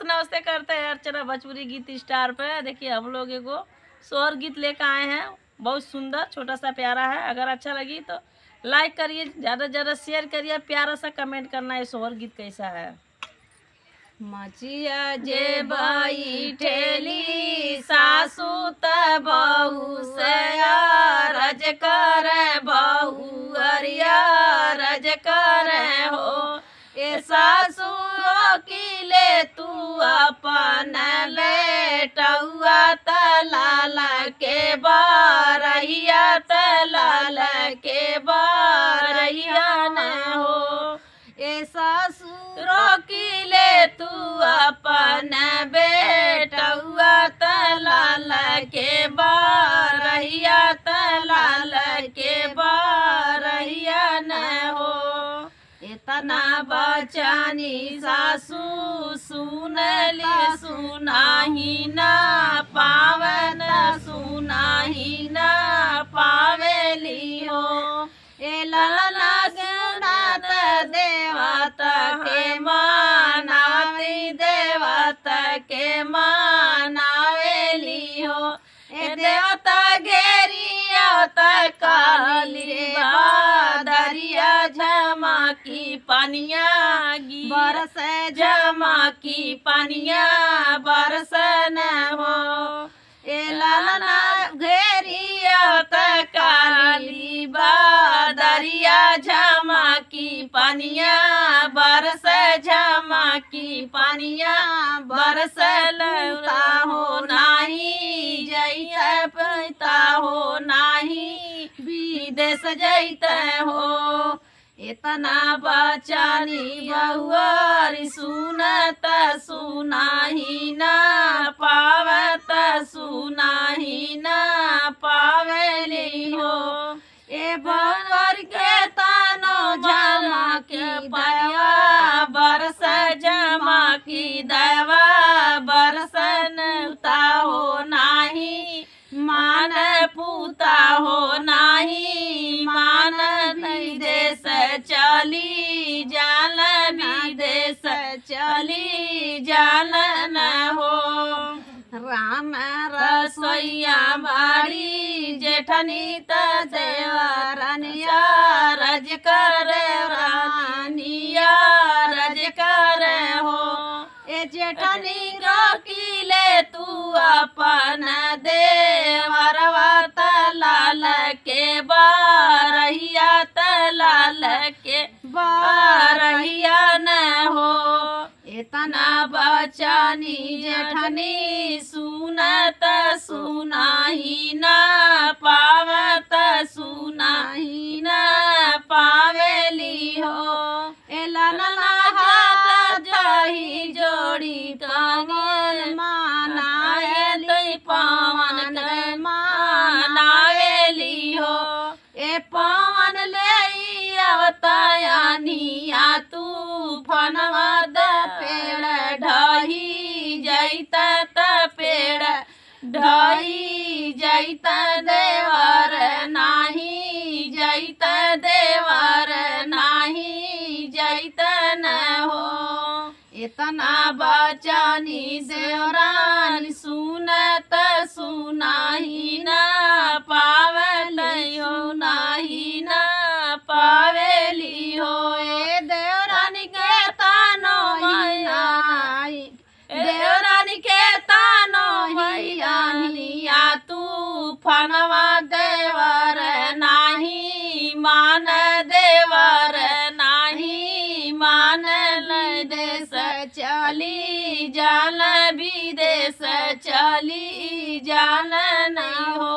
नमस्ते करते हैं अर्चना भोजपुरी गीत स्टार पे। देखिए हम लोग एगो सोहर गीत लेकर आए हैं, बहुत सुंदर छोटा सा प्यारा है। अगर अच्छा लगी तो लाइक करिए, ज़्यादा से ज़्यादा शेयर करिए, प्यारा सा कमेंट करना है सोहर गीत कैसा है। मचिया जे बैठेली सासू त बहू से रज कर बहू अरिया रज कर हो। ए सासू किले तू अपन लेटुआ त लाल के बारहिया त लाल के बारहिया न हो। ए सासू किले तू अपन बेटुआ त लाल के बारहिया त लाल के बारहिया न हो। इतना बचानी सासू सुनली सुनाही न पावन सुनाही न पावेली हो। ए लाला गुनात देवत के मानावी देवत के मानावेली हो। ए देवता घेरिया त काली दरिया झमा की पानिया बरस झमा की पानिया बरस न हो। ए लाला घेरिया त काली दरिया झमा की पानिया बरस झमा की पानिया बरस लौटा हो नाही जैत पैता हो नाही विदेश जैत हो। इतना बचानी बहुआर सुनत सुनाही न पावत सुनाही न पावेली हो। ए बहुआर के तानो जमा की दवा बरस जमा की दवा बरसन हो नाही मान पूता हो नाही मान विदेश चली जान विदेश चली जान न हो। राम रसोईया बाड़ी जेठनी त देवरानिया रज कर रानिया रज कर हो। ए जेठनी रोकिले तू अपन देवरवा त लाल के बारहिया त लाल के बारहिया न हो। इतना बचानी जेठनी सुनत सुनाही न पावत सुनाही न पावेली हो। ए लाला हाथ जही जोड़ी कमल मानाए पवन के मानावेली हो। ए पवन ले अवतायानिया तू फनवा द पेड़ ढही जैत त पेड़ ढही जैत देवर नाही जैत देवर नाही जैत न हो। इतना बचानी देवरानी सुनत सुनाही न पावली हो नाही न पावेली हो। ए देवरानी के तानो देवरानी के तानो हिया तू फनवा देवर नाही मान देवर नाही मान विदेश चली जान विदेश चली जान नहीं हो।